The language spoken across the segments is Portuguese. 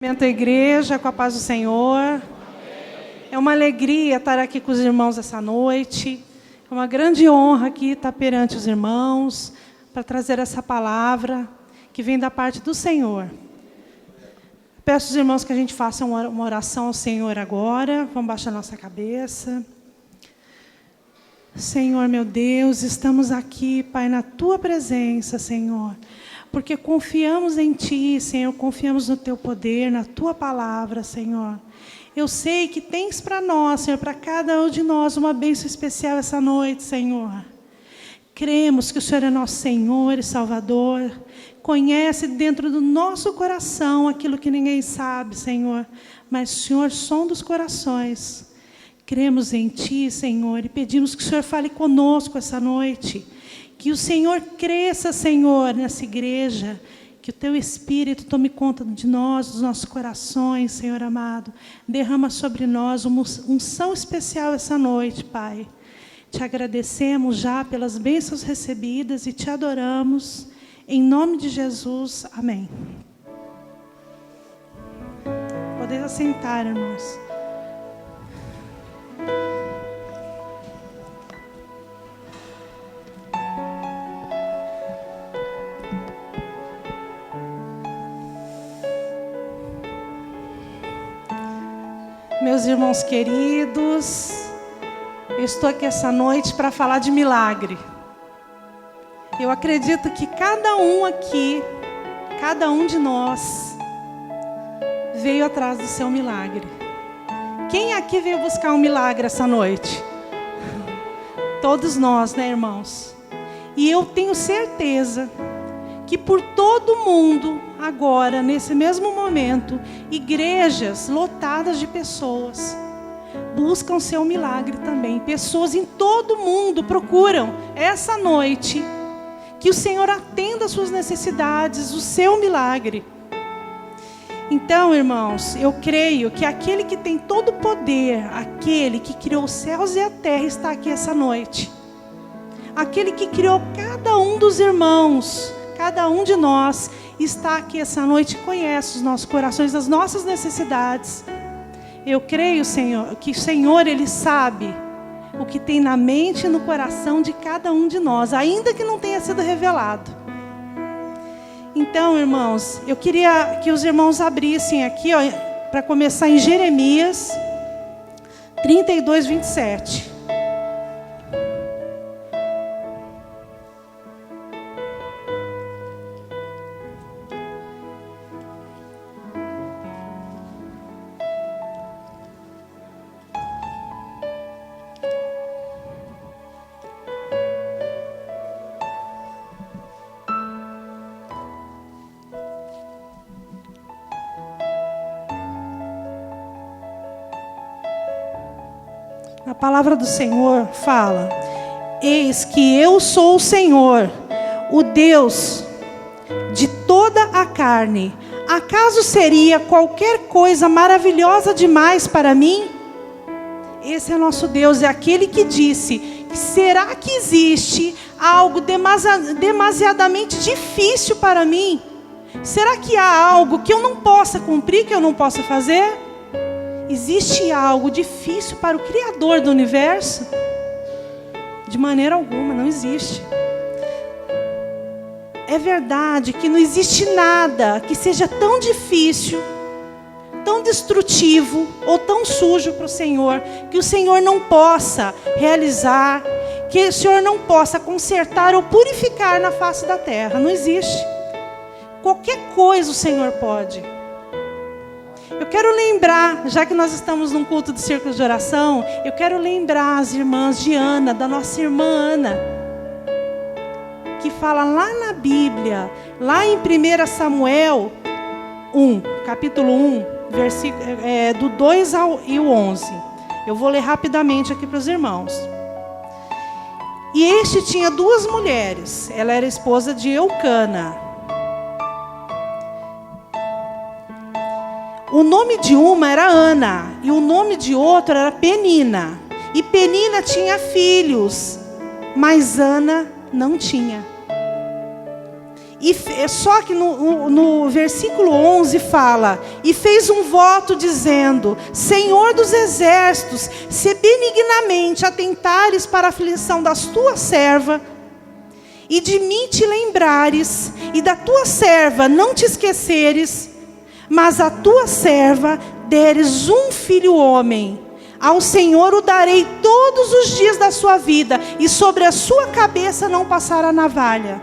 A igreja, com a paz do Senhor. É uma alegria estar aqui com os irmãos essa noite. É uma grande honra aqui estar perante os irmãos para trazer essa palavra que vem da parte do Senhor. Peço aos irmãos que a gente faça uma oração ao Senhor agora. Vamos baixar nossa cabeça. Senhor, meu Deus, estamos aqui, Pai, na Tua presença, Senhor. Porque confiamos em Ti, Senhor, confiamos no Teu poder, na Tua palavra, Senhor. Eu sei que tens para nós, Senhor, para cada um de nós, uma bênção especial essa noite, Senhor. Cremos que o Senhor é nosso Senhor e Salvador. Conhece dentro do nosso coração aquilo que ninguém sabe, Senhor. Mas, Senhor, sonda os corações. Cremos em Ti, Senhor, e pedimos que o Senhor fale conosco essa noite. Que o Senhor cresça, Senhor, nessa igreja. Que o Teu Espírito tome conta de nós, dos nossos corações, Senhor amado. Derrama sobre nós uma unção especial essa noite, Pai. Te agradecemos já pelas bênçãos recebidas e Te adoramos. Em nome de Jesus, amém. Podem assentar, irmãos. Meus irmãos queridos, eu estou aqui essa noite para falar de milagre. Eu acredito que cada um aqui, cada um de nós, veio atrás do seu milagre. Quem aqui veio buscar um milagre essa noite? Todos nós, né, irmãos? E eu tenho certeza que por todo mundo, agora, nesse mesmo momento, igrejas lotadas de pessoas buscam seu milagre também. Pessoas em todo mundo procuram essa noite que o Senhor atenda às suas necessidades, o seu milagre. Então, irmãos, eu creio que aquele que tem todo o poder, aquele que criou os céus e a terra, está aqui essa noite. Aquele que criou cada um dos irmãos, cada um de nós, está aqui essa noite e conhece os nossos corações, as nossas necessidades. Eu creio, Senhor, que o Senhor, Ele sabe o que tem na mente e no coração de cada um de nós, ainda que não tenha sido revelado. Então, irmãos, eu queria que os irmãos abrissem aqui, para começar em Jeremias 32, 27. A palavra do Senhor fala: eis que eu sou o Senhor, o Deus de toda a carne. Acaso seria qualquer coisa maravilhosa demais para mim? Esse é nosso Deus, é aquele que disse: será que existe algo demasiadamente difícil para mim? Será que há algo que eu não possa cumprir, que eu não possa fazer? Existe algo difícil para o Criador do universo? De maneira alguma, não existe. É verdade que não existe nada que seja tão difícil, tão destrutivo ou tão sujo para o Senhor, que o Senhor não possa realizar, que o Senhor não possa consertar ou purificar na face da terra. Não existe. Qualquer coisa o Senhor pode. Eu quero lembrar, já que nós estamos num culto de círculo de oração, eu quero lembrar as irmãs de Ana, da nossa irmã Ana, que fala lá na Bíblia, lá em 1 Samuel 1, capítulo 1, do 2 ao 11. Eu vou ler rapidamente aqui para os irmãos. E este tinha duas mulheres, ela era esposa de Eucana. O nome de uma era Ana, e o nome de outra era Penina. E Penina tinha filhos, mas Ana não tinha. Só que no versículo 11 fala: e fez um voto dizendo: Senhor dos exércitos, se benignamente atentares para a aflição das tuas servas, e de mim te lembrares, e da tua serva não te esqueceres, mas a tua serva deres um filho homem, ao Senhor o darei todos os dias da sua vida, e sobre a sua cabeça não passará navalha.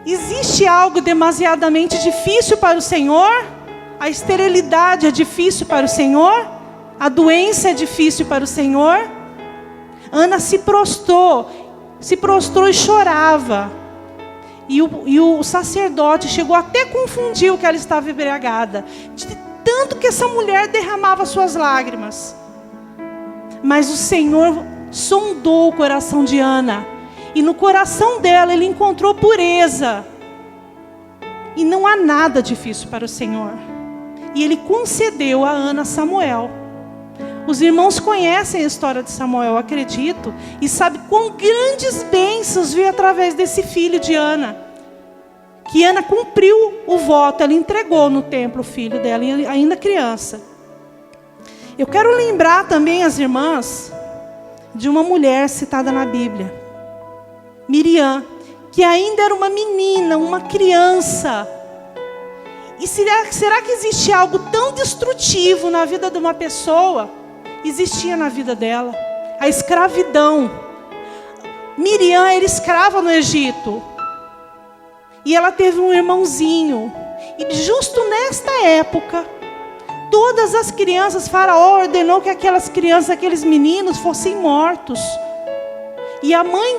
Existe algo demasiadamente difícil para o Senhor? A esterilidade é difícil para o Senhor? A doença é difícil para o Senhor? Ana se prostrou e chorava. E o sacerdote chegou até a confundir o que ela estava embriagada, de tanto que essa mulher derramava suas lágrimas. Mas o Senhor sondou o coração de Ana, e no coração dela Ele encontrou pureza. E não há nada difícil para o Senhor. E Ele concedeu a Ana Samuel. Os irmãos conhecem a história de Samuel, acredito, e sabem quão grandes bênçãos veio através desse filho de Ana. Que Ana cumpriu o voto, ela entregou no templo o filho dela, ainda criança. Eu quero lembrar também as irmãs de uma mulher citada na Bíblia, Miriam, que ainda era uma menina, uma criança. E será que existe algo tão destrutivo na vida de uma pessoa? Existia na vida dela a escravidão. Miriam era escrava no Egito, e ela teve um irmãozinho, e justo nesta época, todas as crianças, Faraó ordenou que aquelas crianças, aqueles meninos fossem mortos. E a mãe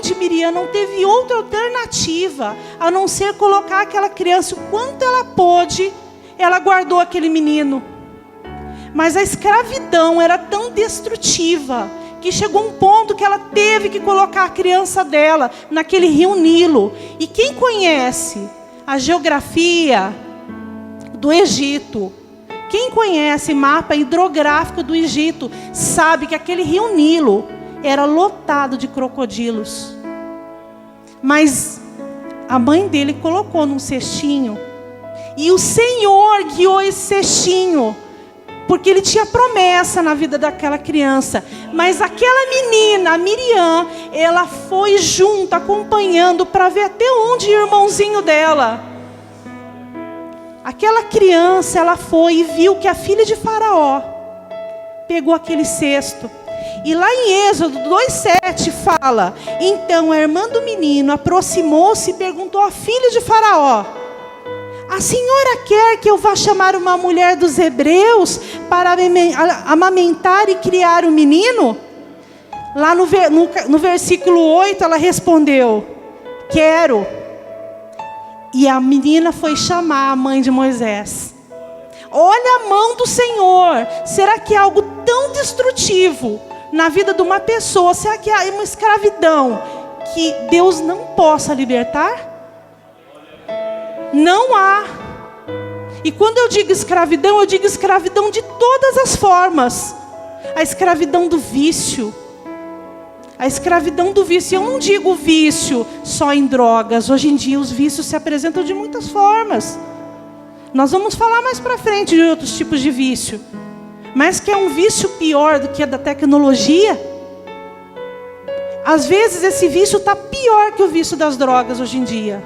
de Miriam não teve outra alternativa a não ser colocar aquela criança o quanto ela pôde. Ela guardou aquele menino. Mas a escravidão era tão destrutiva que chegou um ponto que ela teve que colocar a criança dela naquele rio Nilo. E quem conhece a geografia do Egito, quem conhece mapa hidrográfico do Egito, sabe que aquele rio Nilo era lotado de crocodilos. Mas a mãe dele colocou num cestinho. E o Senhor guiou esse cestinho, porque Ele tinha promessa na vida daquela criança. Mas aquela menina, a Miriam, ela foi junto, acompanhando, para ver até onde ia o irmãozinho dela. Aquela criança, ela foi e viu que a filha de Faraó pegou aquele cesto. E lá em Êxodo 2:7 fala: então a irmã do menino aproximou-se e perguntou à filha de Faraó: a senhora quer que eu vá chamar uma mulher dos hebreus para amamentar e criar o menino? Lá no versículo 8 ela respondeu: quero. E a menina foi chamar a mãe de Moisés. Olha a mão do Senhor. Será que é algo tão destrutivo na vida de uma pessoa? Será que há uma escravidão que Deus não possa libertar? Não há. E quando eu digo escravidão de todas as formas. A escravidão do vício. A escravidão do vício. Eu não digo vício só em drogas. Hoje em dia os vícios se apresentam de muitas formas. Nós vamos falar mais para frente de outros tipos de vício. Mas que é um vício pior do que a da tecnologia. Às vezes esse vício está pior que o vício das drogas hoje em dia.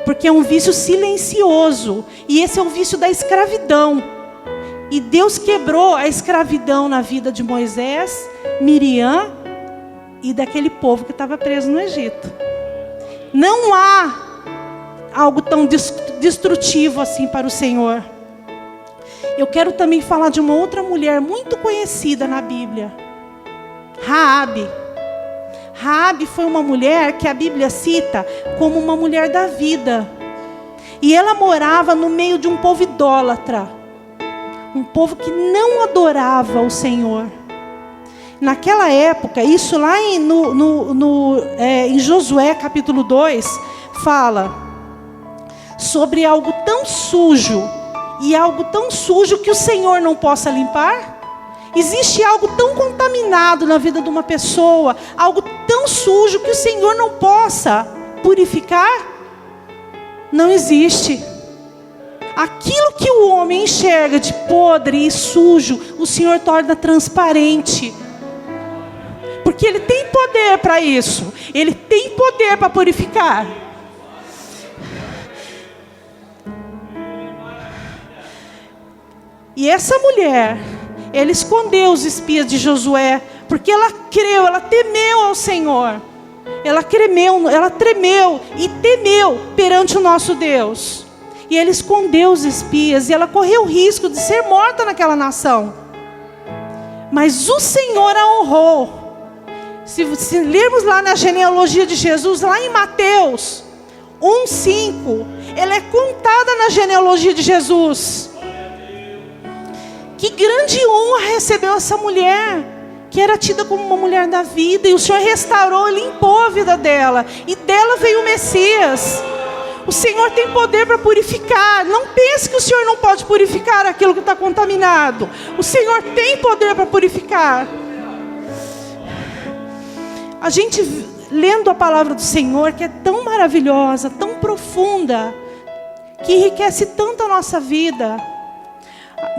Porque é um vício silencioso. E esse é o vício da escravidão. E Deus quebrou a escravidão na vida de Moisés, Miriam e daquele povo que estava preso no Egito. Não há algo tão destrutivo assim para o Senhor. Eu quero também falar de uma outra mulher muito conhecida na Bíblia. Raabe. Raabe foi uma mulher que a Bíblia cita como uma mulher da vida. E ela morava no meio de um povo idólatra. Um povo que não adorava o Senhor. Naquela época, isso lá em Josué capítulo 2, fala sobre algo tão sujo. E algo tão sujo que o Senhor não possa limpar. Existe algo tão contaminado na vida de uma pessoa, algo tão sujo que o Senhor não possa purificar. não existe. Aquilo que o homem enxerga de podre e sujo, o Senhor torna transparente. Porque Ele tem poder para isso. Ele tem poder para purificar. E essa mulher, ela escondeu os espias de Josué, porque ela creu, ela temeu ao Senhor. Ela tremeu e temeu perante o nosso Deus. E ela escondeu os espias e ela correu o risco de ser morta naquela nação. Mas o Senhor a honrou. Se lermos lá na genealogia de Jesus, lá em Mateus 1:5, ela é contada na genealogia de Jesus. Que grande honra recebeu essa mulher, que era tida como uma mulher da vida, e o Senhor restaurou e limpou a vida dela, e dela veio o Messias. O Senhor tem poder para purificar. Não pense que o Senhor não pode purificar aquilo que está contaminado. O Senhor tem poder para purificar. A gente lendo a palavra do Senhor, que é tão maravilhosa, tão profunda, que enriquece tanto a nossa vida.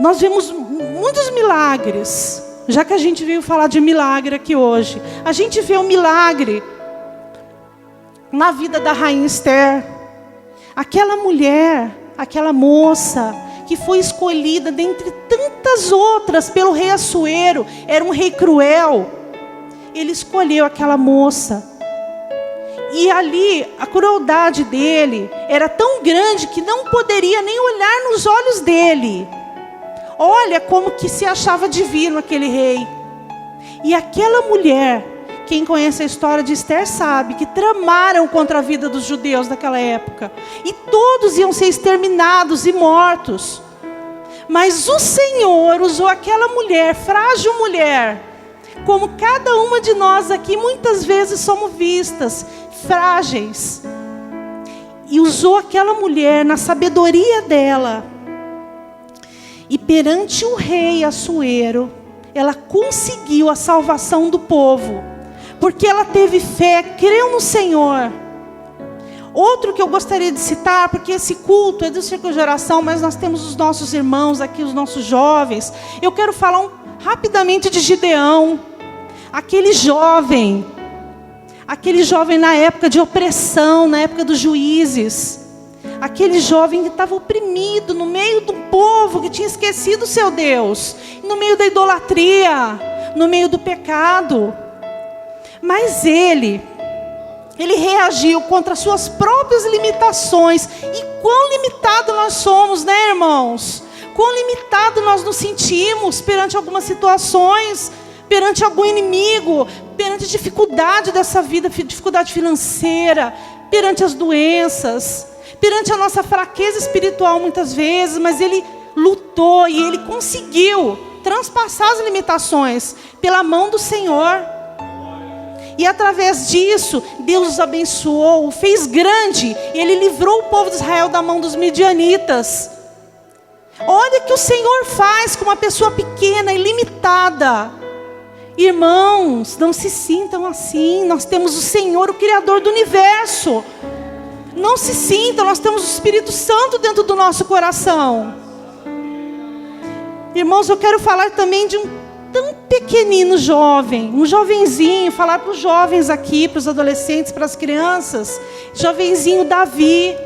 Nós vemos muitos milagres. Já que a gente veio falar de milagre aqui hoje, a gente vê um milagre na vida da rainha Esther. Aquela mulher, aquela moça que foi escolhida dentre tantas outras pelo rei Assuero, era um rei cruel. Ele escolheu aquela moça. E ali a crueldade dele era tão grande que não poderia nem olhar nos olhos dele. Olha como que se achava divino aquele rei. E aquela mulher, quem conhece a história de Esther sabe que tramaram contra a vida dos judeus naquela época. E todos iam ser exterminados e mortos. Mas o Senhor usou aquela mulher, frágil mulher, como cada uma de nós aqui muitas vezes somos vistas, frágeis. E usou aquela mulher na sabedoria dela. E perante o rei Assuero, ela conseguiu a salvação do povo. Porque ela teve fé, creu no Senhor. Outro que eu gostaria de citar, porque esse culto é do círculo de oração, mas nós temos os nossos irmãos aqui, os nossos jovens. Eu quero falar rapidamente de Gideão. Aquele jovem na época de opressão, na época dos juízes. Aquele jovem que estava oprimido no meio do povo que tinha esquecido o seu Deus, no meio da idolatria, no meio do pecado. Mas ele reagiu contra as suas próprias limitações. E quão limitado nós somos, né, irmãos? Quão limitado nós nos sentimos perante algumas situações, perante algum inimigo, perante a dificuldade dessa vida, dificuldade financeira, perante as doenças, perante a nossa fraqueza espiritual muitas vezes. Mas ele lutou e ele conseguiu transpassar as limitações pela mão do Senhor. E através disso, Deus os abençoou, o fez grande. E Ele livrou o povo de Israel da mão dos midianitas. Olha o que o Senhor faz com uma pessoa pequena e limitada. Irmãos, não se sintam assim. Nós temos o Senhor, o Criador do universo. Não se sintam, nós temos o Espírito Santo dentro do nosso coração. Irmãos, eu quero falar também de um tão pequenino jovem, um jovenzinho, falar para os jovens aqui, para os adolescentes, para as crianças, jovenzinho Davi,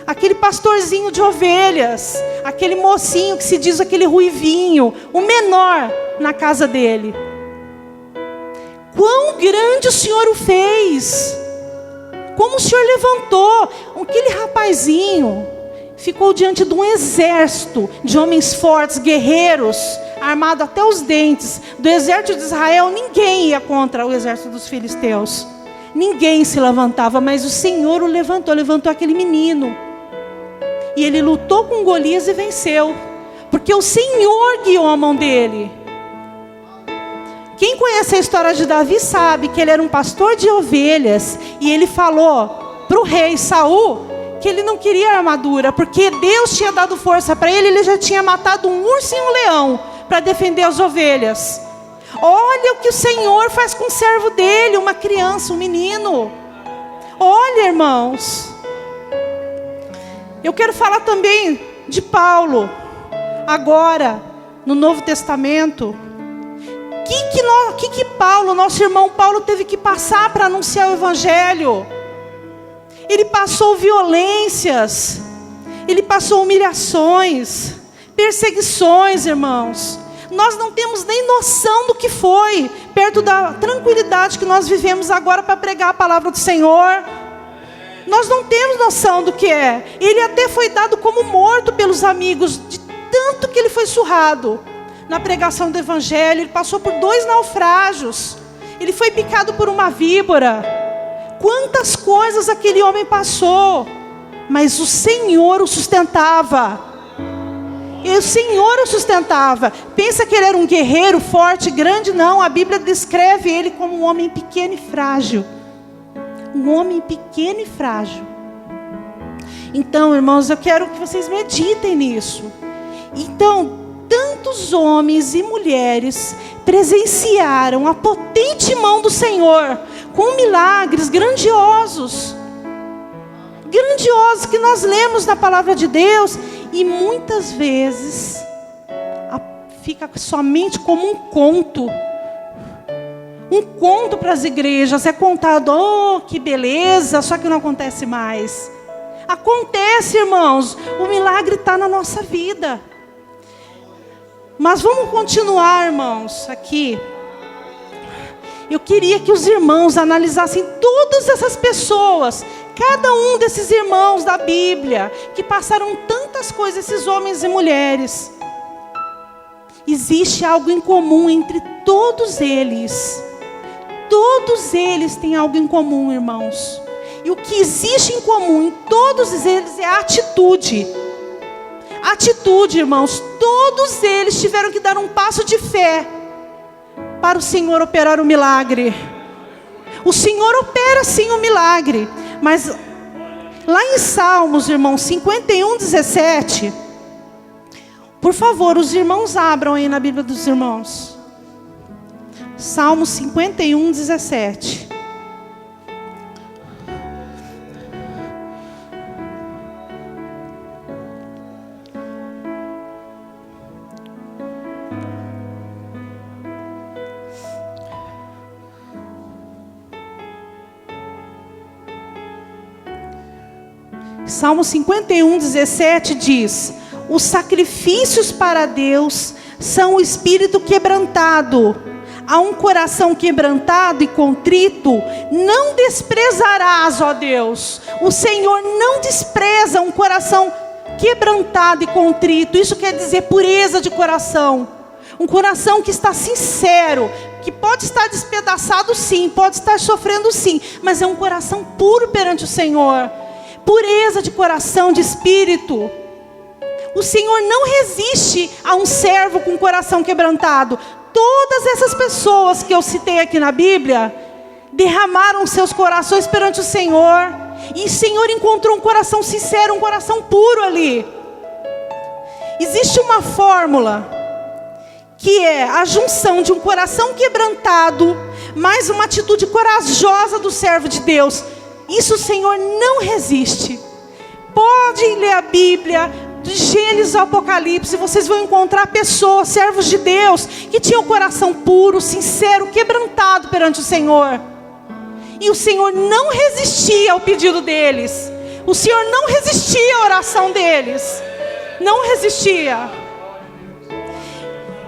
aquele pastorzinho de ovelhas, aquele mocinho que se diz aquele ruivinho, o menor na casa dele. Quão grande o Senhor o fez, como o Senhor levantou aquele rapazinho, ficou diante de um exército de homens fortes, guerreiros, armado até os dentes, do exército de Israel. Ninguém ia contra o exército dos filisteus, ninguém se levantava, mas o Senhor o levantou aquele menino, e ele lutou com Golias e venceu, porque o Senhor guiou a mão dele. Quem conhece a história de Davi sabe que ele era um pastor de ovelhas, e ele falou para o rei Saul que ele não queria armadura, porque Deus tinha dado força para ele. Ele já tinha matado um urso e um leão para defender as ovelhas. Olha o que o Senhor faz com o servo dele, uma criança, um menino. Olha, irmãos, Eu quero falar também de Paulo, agora, no Novo Testamento. Que Paulo, nosso irmão Paulo, teve que passar para anunciar o Evangelho? Ele passou violências, ele passou humilhações, perseguições, irmãos. Nós não temos nem noção do que foi, perto da tranquilidade que nós vivemos agora para pregar a palavra do Senhor. Nós não temos noção do que é. Ele até foi dado como morto pelos amigos, de tanto que ele foi surrado na pregação do Evangelho. Ele passou por 2 naufrágios. Ele foi picado por uma víbora. Quantas coisas aquele homem passou. Mas o Senhor o sustentava. E o Senhor o sustentava. Pensa que ele era um guerreiro forte, grande? Não, a Bíblia descreve ele como um homem pequeno e frágil. Um homem pequeno e frágil. Então, irmãos, eu quero que vocês meditem nisso. Então, tantos homens e mulheres presenciaram a potente mão do Senhor, com milagres grandiosos. Grandiosos que nós lemos na palavra de Deus. E muitas vezes fica somente como um conto. Um conto para as igrejas. É contado, oh, que beleza, só que não acontece mais. Acontece, irmãos. O milagre está na nossa vida. Mas vamos continuar, irmãos, aqui. Eu queria que os irmãos analisassem todas essas pessoas, cada um desses irmãos da Bíblia, que passaram tantas coisas, esses homens e mulheres. Existe algo em comum entre todos eles. Todos eles têm algo em comum, irmãos. E o que existe em comum em todos eles é a atitude. Atitude, irmãos. Todos eles tiveram que dar um passo de fé para o Senhor operar o milagre. O Senhor opera sim o milagre. Mas lá em Salmos, irmãos, 51:17. Por favor, os irmãos abram aí na Bíblia dos irmãos. Salmos 51:17. Salmo 51:17 diz: os sacrifícios para Deus são o espírito quebrantado. A um coração quebrantado e contrito não desprezarás, ó Deus. O Senhor não despreza um coração quebrantado e contrito. Isso quer dizer pureza de coração. Um coração que está sincero, que pode estar despedaçado sim, pode estar sofrendo sim, mas é um coração puro perante o Senhor. Pureza de coração, de espírito. O Senhor não resiste a um servo com coração quebrantado. Todas essas pessoas que eu citei aqui na Bíblia derramaram seus corações perante o Senhor. E o Senhor encontrou um coração sincero, um coração puro ali. Existe uma fórmula que é a junção de um coração quebrantado mais uma atitude corajosa do servo de Deus. Isso o Senhor não resiste. Pode ler a Bíblia, de Gênesis ao Apocalipse, vocês vão encontrar pessoas, servos de Deus, que tinham o coração puro, sincero, quebrantado perante o Senhor. E o Senhor não resistia ao pedido deles. O Senhor não resistia à oração deles. Não resistia.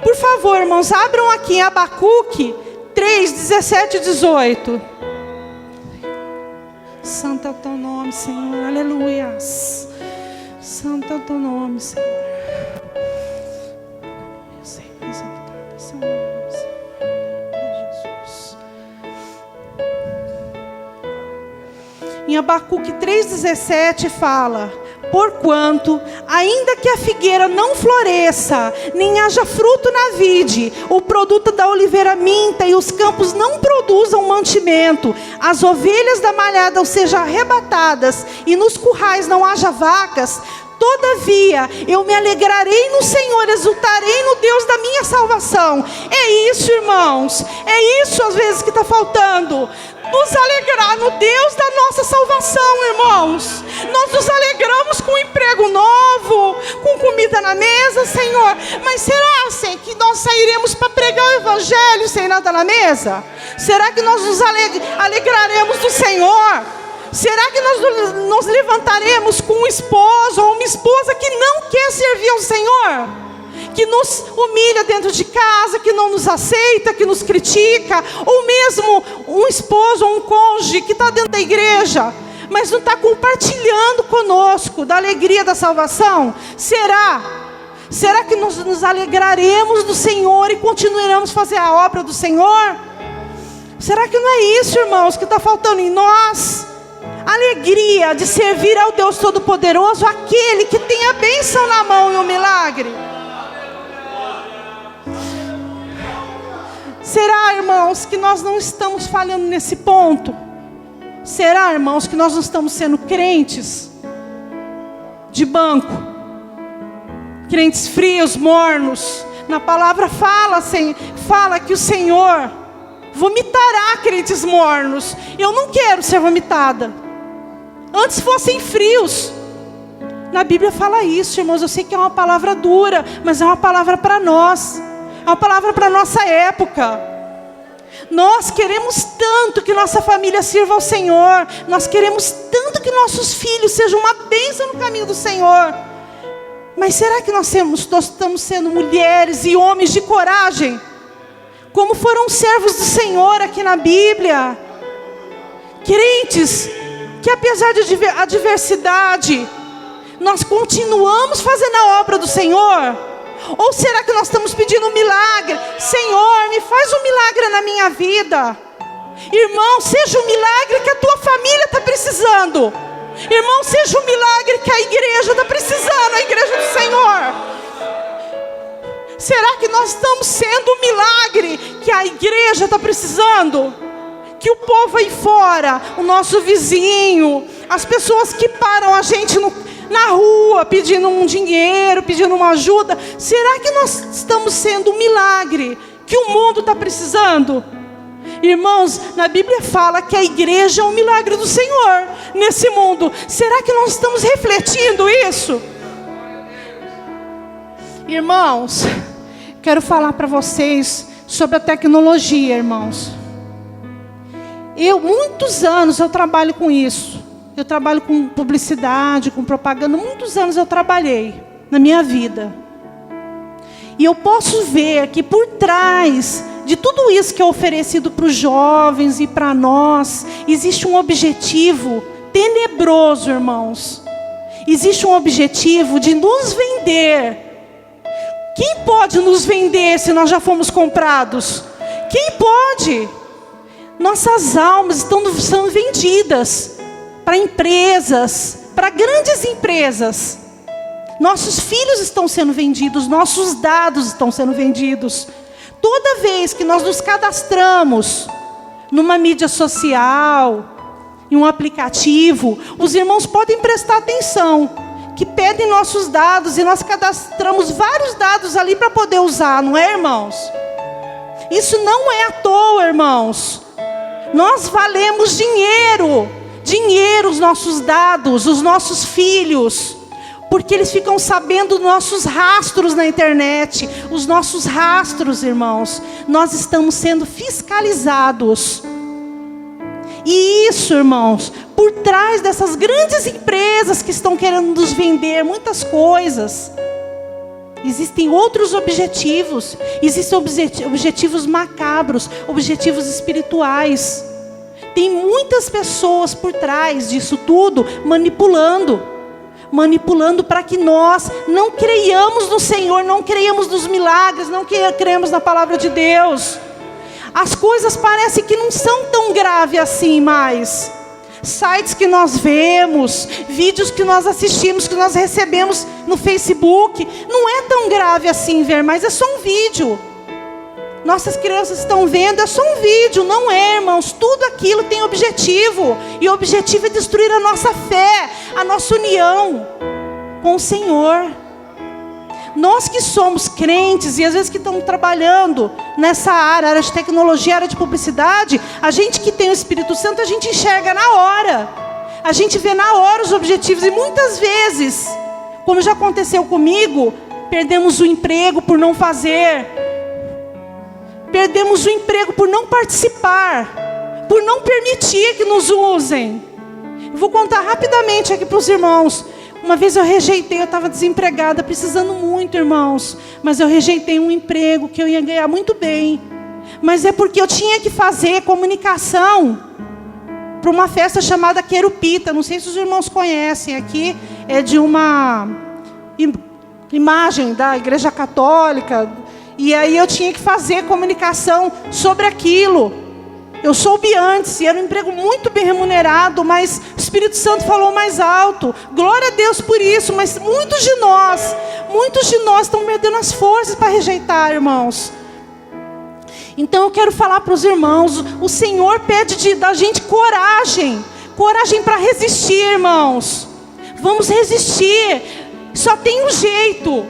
Por favor, irmãos, abram aqui em Abacuque 3:17 e 18. Santo é o teu nome, Senhor. Aleluia. Santo é o teu nome, Senhor. Eu sei, mas exaltado é seu nome, Senhor. Jesus. Em Abacuque 3:17 fala: porquanto, ainda que a figueira não floresça, nem haja fruto na vide, o produto da oliveira minta e os campos não produzam mantimento, as ovelhas da malhada sejam arrebatadas e nos currais não haja vacas, Todavia, eu me alegrarei no Senhor, exultarei no Deus da minha salvação. É isso, irmãos. É isso às vezes que está faltando. Nos alegrar no Deus da nossa salvação, irmãos. Nós nos alegramos com um emprego novo, com comida na mesa, Senhor. Mas será, Senhor, que nós sairemos para pregar o Evangelho sem nada na mesa? Será que nós nos alegraremos do Senhor? Será que nós nos levantaremos com um esposo ou uma esposa que não quer servir ao Senhor? Que nos humilha dentro de casa, que não nos aceita, que nos critica, ou mesmo um esposo ou um cônjuge que está dentro da igreja, mas não está compartilhando conosco da alegria da salvação? Será que nós nos alegraremos do Senhor e continuaremos a fazer a obra do Senhor? Será que não é isso, irmãos, que está faltando em nós? Alegria de servir ao Deus Todo-Poderoso, aquele que tem a bênção na mão e o milagre. Será, irmãos, que nós não estamos falhando nesse ponto? Será, irmãos, que nós não estamos sendo crentes de banco? Crentes frios, mornos? Na palavra fala que o Senhor vomitará crentes mornos. Eu não quero ser vomitada. Antes fossem frios. Na Bíblia fala isso, irmãos. Eu sei que é uma palavra dura, mas é uma palavra para nós. É uma palavra para a nossa época. Nós queremos tanto que nossa família sirva ao Senhor. Nós queremos tanto que nossos filhos sejam uma bênção no caminho do Senhor. Mas será que nós estamos sendo mulheres e homens de coragem? Como foram servos do Senhor aqui na Bíblia. Crentes que apesar de adversidade, nós continuamos fazendo a obra do Senhor? Ou será que nós estamos pedindo um milagre? Senhor, me faz um milagre na minha vida. Irmão, seja um milagre que a tua família está precisando. Irmão, seja um milagre que a igreja está precisando, a igreja do Senhor. Será que nós estamos sendo um milagre que a igreja está precisando? Que o povo aí fora, o nosso vizinho, as pessoas que param a gente na rua pedindo um dinheiro, pedindo uma ajuda, será que nós estamos sendo um milagre que o mundo está precisando? Irmãos, na Bíblia fala que a igreja é um milagre do Senhor nesse mundo. Será que nós estamos refletindo isso? Irmãos, quero falar para vocês sobre a tecnologia, irmãos. Muitos anos eu trabalho com isso. Eu trabalho com publicidade, com propaganda. Muitos anos eu trabalhei na minha vida. E eu posso ver que por trás de tudo isso que é oferecido para os jovens e para nós, existe um objetivo tenebroso, irmãos. Existe um objetivo de nos vender. Quem pode nos vender se nós já fomos comprados? Quem pode? Nossas almas estão sendo vendidas para empresas, para grandes empresas. Nossos filhos estão sendo vendidos, nossos dados estão sendo vendidos. Toda vez que nós nos cadastramos numa mídia social, em um aplicativo, os irmãos podem prestar atenção, que pedem nossos dados e nós cadastramos vários dados ali para poder usar, não é, irmãos? Isso não é à toa, irmãos. Nós valemos dinheiro, os nossos dados, os nossos filhos, porque eles ficam sabendo nossos rastros na internet, os nossos rastros, irmãos. Nós estamos sendo fiscalizados. E isso, irmãos, por trás dessas grandes empresas que estão querendo nos vender muitas coisas, existem outros objetivos. Existem objetivos macabros, objetivos espirituais. Tem muitas pessoas por trás disso tudo, manipulando para que nós não creiamos no Senhor, não creiamos nos milagres, não creiamos na palavra de Deus. As coisas parecem que não são tão graves assim mais. Sites que nós vemos, vídeos que nós assistimos, que nós recebemos no Facebook, não é tão grave assim ver, mas é só um vídeo. Nossas crianças estão vendo, é só um vídeo, não é, irmãos? Tudo aquilo tem objetivo, e o objetivo é destruir a nossa fé, a nossa união com o Senhor. Nós que somos crentes e às vezes que estamos trabalhando nessa área de tecnologia, área de publicidade, a gente que tem o Espírito Santo, a gente enxerga na hora. A gente vê na hora os objetivos e muitas vezes, como já aconteceu comigo, perdemos o emprego por não fazer. Perdemos o emprego por não participar, por não permitir que nos usem. Eu vou contar rapidamente aqui para os irmãos. Uma vez eu estava desempregada, precisando muito, irmãos. Mas eu rejeitei um emprego que eu ia ganhar muito bem. Mas é porque eu tinha que fazer comunicação para uma festa chamada Querupita. Não sei se os irmãos conhecem aqui. É de uma imagem da Igreja Católica. E aí eu tinha que fazer comunicação sobre aquilo. Eu soube antes, e era um emprego muito bem remunerado, mas o Espírito Santo falou mais alto. Glória a Deus por isso, mas muitos de nós estão perdendo as forças para rejeitar, irmãos. Então eu quero falar para os irmãos, o Senhor pede da gente coragem para resistir, irmãos. Vamos resistir, só tem um jeito,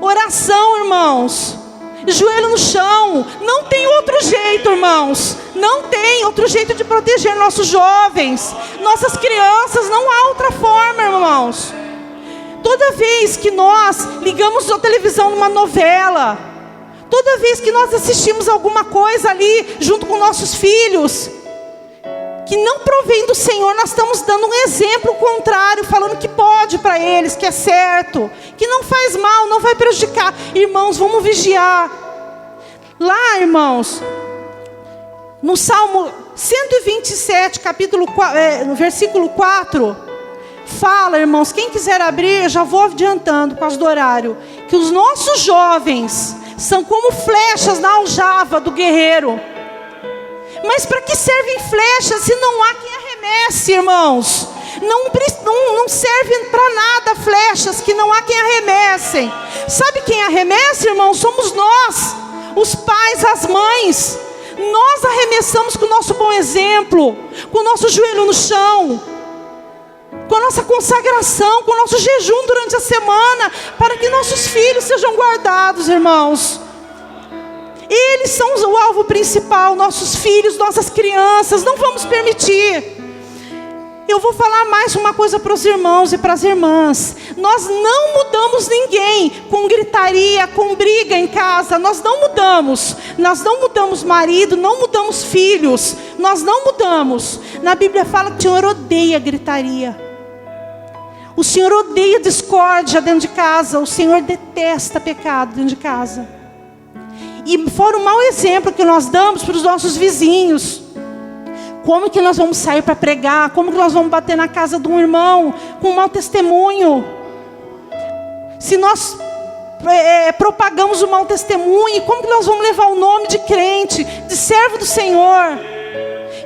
oração, irmãos. Joelho no chão, não tem outro jeito, irmãos. Não tem outro jeito de proteger nossos jovens, nossas crianças, não há outra forma, irmãos. Toda vez que nós ligamos a televisão numa novela, toda vez que nós assistimos alguma coisa ali junto com nossos filhos, que não provém do Senhor, nós estamos dando um exemplo contrário, falando que pode para eles, que é certo, que não faz mal, não vai prejudicar. Irmãos, vamos vigiar. Lá, irmãos, no Salmo 127, no versículo 4, fala, irmãos, quem quiser abrir, eu já vou adiantando por causa do horário, que os nossos jovens são como flechas na aljava do guerreiro. Mas para que servem flechas se não há quem arremesse, irmãos? Não servem para nada flechas que não há quem arremessem. Sabe quem arremessa, irmãos? Somos nós, os pais, as mães. Nós arremessamos com o nosso bom exemplo, com o nosso joelho no chão, com a nossa consagração, com o nosso jejum durante a semana, para que nossos filhos sejam guardados, irmãos. Eles são o alvo principal, nossos filhos, nossas crianças, não vamos permitir. Eu vou falar mais uma coisa para os irmãos e para as irmãs. Nós não mudamos ninguém com gritaria, com briga em casa. Nós não mudamos marido, não mudamos filhos. Nós não mudamos. Na Bíblia fala que o Senhor odeia gritaria. O Senhor odeia discórdia dentro de casa. O Senhor detesta pecado dentro de casa. E fora o mau exemplo que nós damos para os nossos vizinhos. Como que nós vamos sair para pregar? Como que nós vamos bater na casa de um irmão com um mau testemunho? Se nós propagamos o mau testemunho, como que nós vamos levar o nome de crente, de servo do Senhor?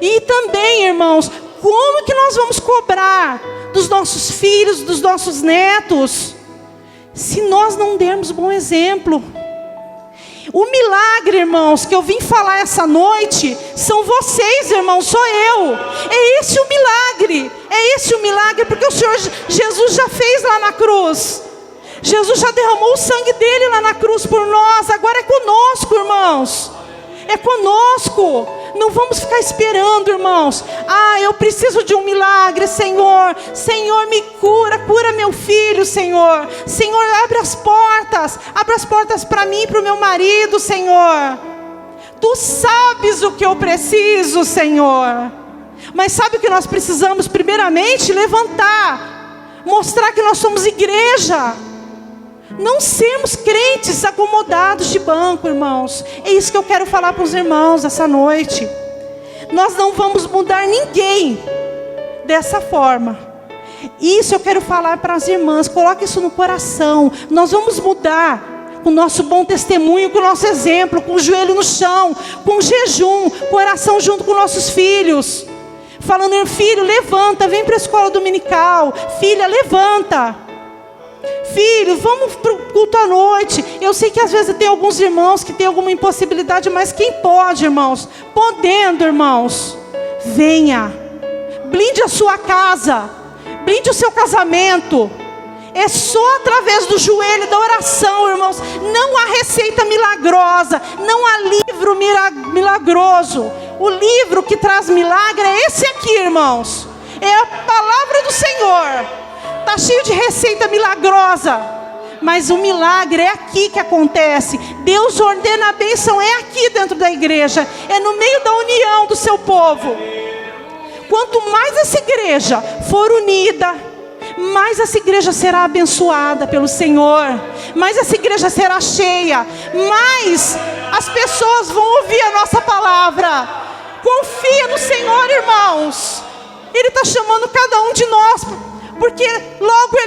E também, irmãos, como que nós vamos cobrar dos nossos filhos, dos nossos netos, se nós não dermos bom exemplo? O milagre, irmãos, que eu vim falar essa noite, são vocês, irmãos, sou eu. É esse o milagre, porque o Senhor Jesus já fez lá na cruz. Jesus já derramou o sangue dele lá na cruz por nós. Agora é conosco, irmãos. É conosco. Não vamos ficar esperando, irmãos. Eu preciso de um milagre, Senhor. Senhor, me cura meu filho, Senhor. Senhor, abre as portas para mim e para o meu marido, Senhor. Tu sabes o que eu preciso, Senhor. Mas sabe o que nós precisamos? Primeiramente, levantar, mostrar que nós somos igreja. Não sermos crentes acomodados de banco, irmãos. É isso que eu quero falar para os irmãos essa noite. Nós não vamos mudar ninguém dessa forma. Isso eu quero falar para as irmãs. Coloque isso no coração. Nós vamos mudar com o nosso bom testemunho, com o nosso exemplo, com o joelho no chão, com o jejum, com oração junto com nossos filhos. Falando, filho, levanta, vem para a escola dominical. Filha, levanta. Filho, vamos para o culto à noite. Eu sei que às vezes tem alguns irmãos que tem alguma impossibilidade, mas quem pode, irmãos? Podendo, irmãos, venha. Blinde a sua casa, blinde o seu casamento. É só através do joelho, da oração, irmãos. Não há receita milagrosa, não há livro milagroso. O livro que traz milagre é esse aqui, irmãos. É a palavra do Senhor. Está cheio de receita milagrosa, mas o milagre é aqui que acontece. Deus ordena a bênção, é aqui dentro da igreja, é no meio da união do seu povo. Quanto mais essa igreja for unida, mais essa igreja será abençoada pelo Senhor, mais essa igreja será cheia, mais as pessoas vão ouvir a nossa palavra. Confia no Senhor, irmãos. Ele está chamando cada um de nós, porque logo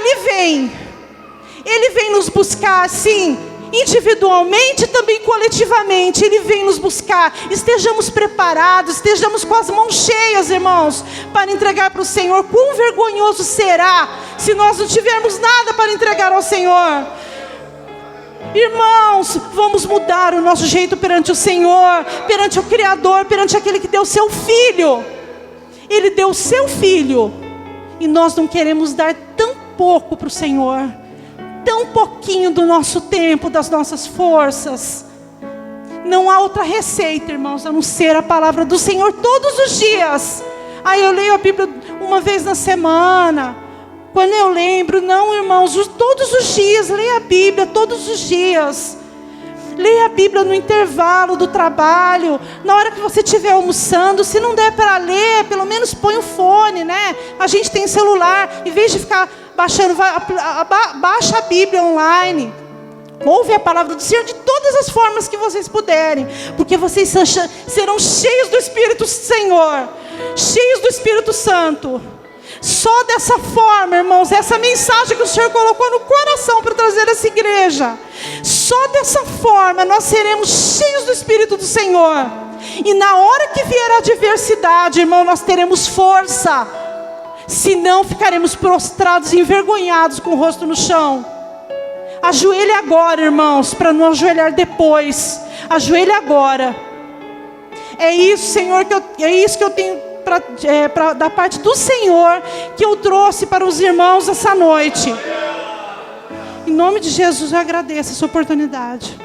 Ele vem nos buscar, sim, individualmente e também coletivamente. Ele vem nos buscar. Estejamos preparados, estejamos com as mãos cheias, irmãos, para entregar para o Senhor. Quão vergonhoso será se nós não tivermos nada para entregar ao Senhor. Irmãos, vamos mudar o nosso jeito perante o Senhor, perante o Criador, perante aquele que deu o seu Filho. Ele deu o seu Filho, e nós não queremos dar tão pouco para o Senhor, tão pouquinho do nosso tempo, das nossas forças. Não há outra receita, irmãos, a não ser a palavra do Senhor todos os dias. Eu leio a Bíblia uma vez na semana, quando eu lembro. Não, irmãos, todos os dias, leia a Bíblia todos os dias. Leia a Bíblia no intervalo do trabalho, na hora que você estiver almoçando. Se não der para ler, pelo menos põe o fone, né? A gente tem celular, em vez de ficar baixando, baixa a Bíblia online. Ouve a palavra do Senhor de todas as formas que vocês puderem, porque vocês serão cheios do Espírito Senhor, cheios do Espírito Santo. Só dessa forma, irmãos, essa mensagem que o Senhor colocou no coração para trazer essa igreja, só dessa forma nós seremos cheios do Espírito do Senhor. E na hora que vier a adversidade, irmão, nós teremos força. Senão ficaremos prostrados e envergonhados com o rosto no chão. Ajoelhe agora, irmãos, para não ajoelhar depois. Ajoelhe agora. É isso, Senhor, é isso que eu tenho da parte do Senhor, que eu trouxe para os irmãos essa noite. Em nome de Jesus eu agradeço essa oportunidade.